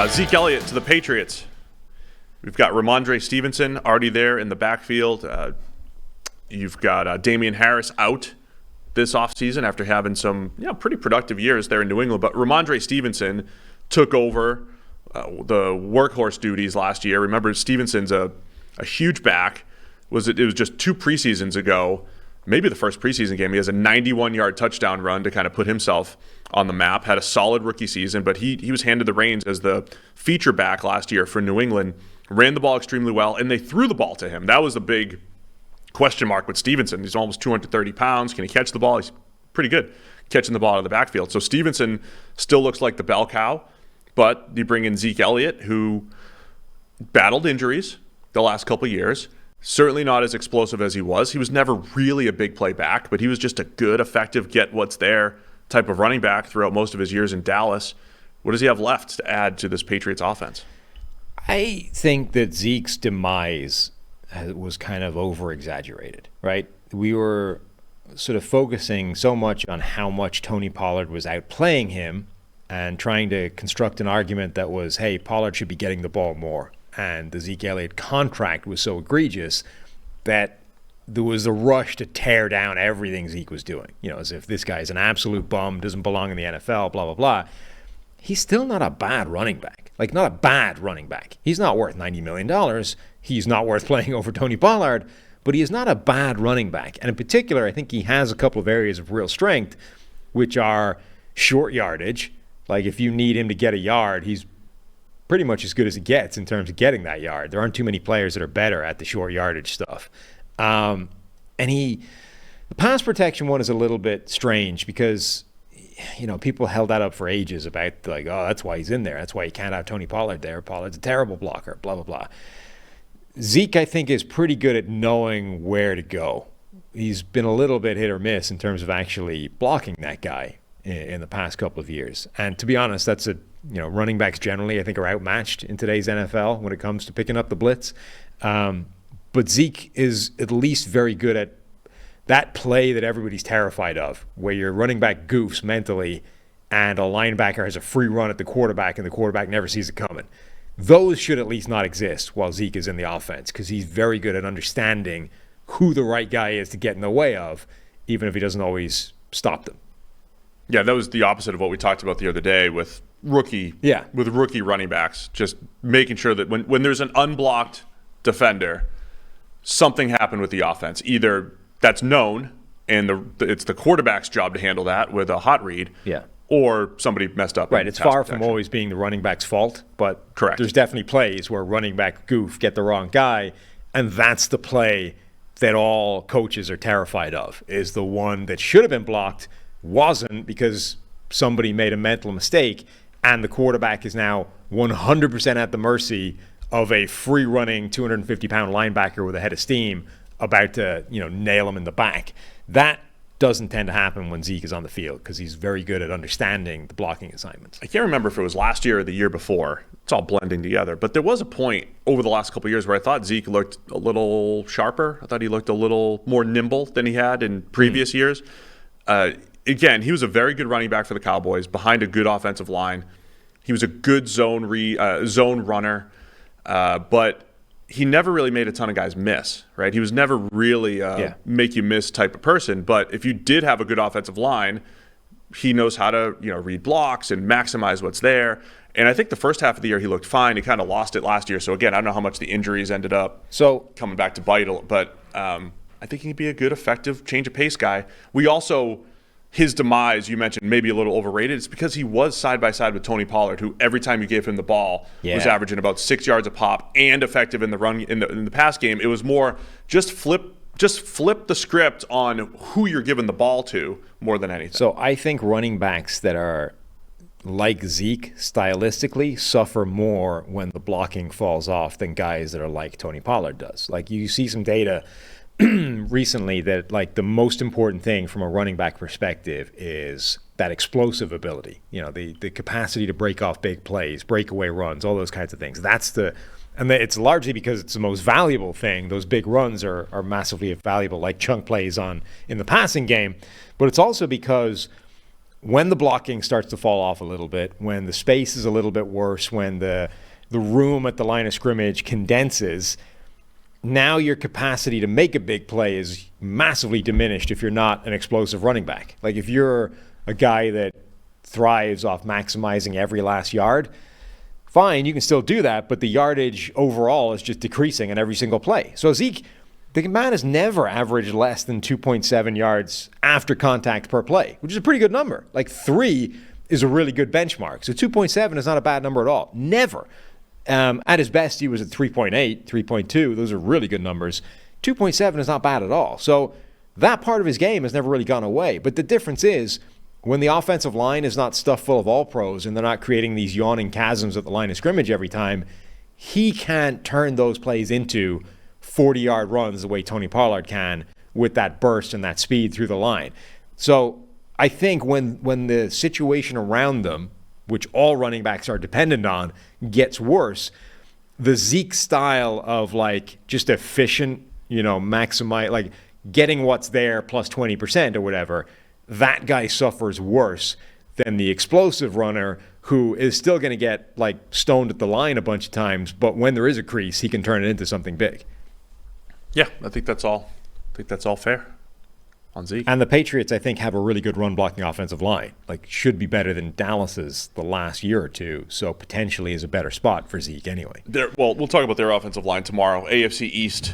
Zeke Elliot to the Patriots. We've got Ramondre Stevenson already there in the backfield. You've got Damian Harris out this offseason after having some pretty productive years there in New England. But Ramondre Stevenson took over the workhorse duties last year. Remember, Stevenson's a huge back. It was just 2 preseasons ago, maybe the first preseason game. He has a 91-yard touchdown run to kind of put himself on the map. Had a solid rookie season, but he was handed the reins as the feature back last year for New England. Ran the ball extremely well, and they threw the ball to him. That was the big question mark with Stevenson. He's almost 230 pounds. Can he catch the ball? He's pretty good catching the ball out of the backfield. So Stevenson still looks like the bell cow, but you bring in Zeke Elliott, who battled injuries the last couple of years. Certainly not as explosive as he was. He was never really a big play back, but he was just a good, effective, get what's there type of running back throughout most of his years in Dallas. What does he have left to add to this Patriots offense? I think that Zeke's demise was kind of over-exaggerated, right? We were sort of focusing so much on how much Tony Pollard was outplaying him and trying to construct an argument that was, hey, Pollard should be getting the ball more. And the Zeke Elliott contract was so egregious that there was a rush to tear down everything Zeke was doing. As if this guy's an absolute bum, doesn't belong in the NFL, blah, blah, blah. He's still not a bad running back. Not a bad running back. He's not worth $90 million. He's not worth playing over Tony Pollard, but he is not a bad running back. And in particular, I think he has a couple of areas of real strength, which are short yardage. Like if you need him to get a yard, he's pretty much as good as it gets in terms of getting that yard. There aren't too many players that are better at the short yardage stuff. And the pass protection one is a little bit strange because people held that up for ages about that's why he's in there. That's why you can't have Tony Pollard there. Pollard's a terrible blocker, blah, blah, blah. Zeke, I think, is pretty good at knowing where to go. He's been a little bit hit or miss in terms of actually blocking that guy in the past couple of years. And to be honest, that's running backs generally, I think, are outmatched in today's NFL when it comes to picking up the blitz. But Zeke is at least very good at that play that everybody's terrified of, where your running back goofs mentally and a linebacker has a free run at the quarterback and the quarterback never sees it coming. Those should at least not exist while Zeke is in the offense because he's very good at understanding who the right guy is to get in the way of, even if he doesn't always stop them. Yeah, that was the opposite of what we talked about the other day with rookie running backs, just making sure that when there's an unblocked defender, something happened with the offense. Either that's known, and it's the quarterback's job to handle that with a hot read. Yeah. Or somebody messed up. Right. It's far from always being the running back's fault, but correct. There's definitely plays where running back goof get the wrong guy, and that's the play that all coaches are terrified of, is the one that should have been blocked, wasn't because somebody made a mental mistake, and the quarterback is now 100% at the mercy of a free-running 250-pound linebacker with a head of steam about to, nail him in the back. That doesn't tend to happen when Zeke is on the field because he's very good at understanding the blocking assignments. I can't remember if it was last year or the year before. It's all blending together. But there was a point over the last couple of years where I thought Zeke looked a little sharper. I thought he looked a little more nimble than he had in previous years. Again, he was a very good running back for the Cowboys behind a good offensive line. He was a good zone runner, but he never really made a ton of guys miss, right? He was never really make you miss type of person. But if you did have a good offensive line, he knows how to read blocks and maximize what's there. And I think the first half of the year he looked fine. He kind of lost it last year. So again, I don't know how much the injuries ended up coming back to bite, but I think he can be a good, effective change of pace guy. His demise, you mentioned, maybe a little overrated. It's because he was side by side with Tony Pollard, who every time you gave him the ball was averaging about 6 yards a pop and effective in the run in the pass game. It was more just flip the script on who you're giving the ball to more than anything. So I think running backs that are like Zeke stylistically suffer more when the blocking falls off than guys that are like Tony Pollard does. Like you see some data recently that the most important thing from a running back perspective is that explosive ability, the capacity to break off big plays, breakaway runs, all those kinds of things. And it's largely because it's the most valuable thing. Those big runs are massively valuable, like chunk plays in the passing game. But it's also because when the blocking starts to fall off a little bit, when the space is a little bit worse, when the room at the line of scrimmage condenses, now your capacity to make a big play is massively diminished if you're not an explosive running back. Like if you're a guy that thrives off maximizing every last yard, fine, you can still do that, but the yardage overall is just decreasing in every single play. So Zeke, the man has never averaged less than 2.7 yards after contact per play, which is a pretty good number. Like 3 is a really good benchmark. So 2.7 is not a bad number at all. Never. At his best, he was at 3.8, 3.2. Those are really good numbers. 2.7 is not bad at all. So that part of his game has never really gone away. But the difference is when the offensive line is not stuffed full of all pros and they're not creating these yawning chasms at the line of scrimmage every time, he can't turn those plays into 40-yard runs the way Tony Pollard can with that burst and that speed through the line. So I think when the situation around them, which all running backs are dependent on, gets worse, the Zeke style of like just efficient, maximize, like getting what's there plus 20% or whatever, that guy suffers worse than the explosive runner who is still going to get like stoned at the line a bunch of times, but when there is a crease, he can turn it into something big. Yeah, I think that's all fair on Zeke. And the Patriots, I think, have a really good run-blocking offensive line. Like, should be better than Dallas's the last year or two, so potentially is a better spot for Zeke anyway. Well, we'll talk about their offensive line tomorrow. AFC East,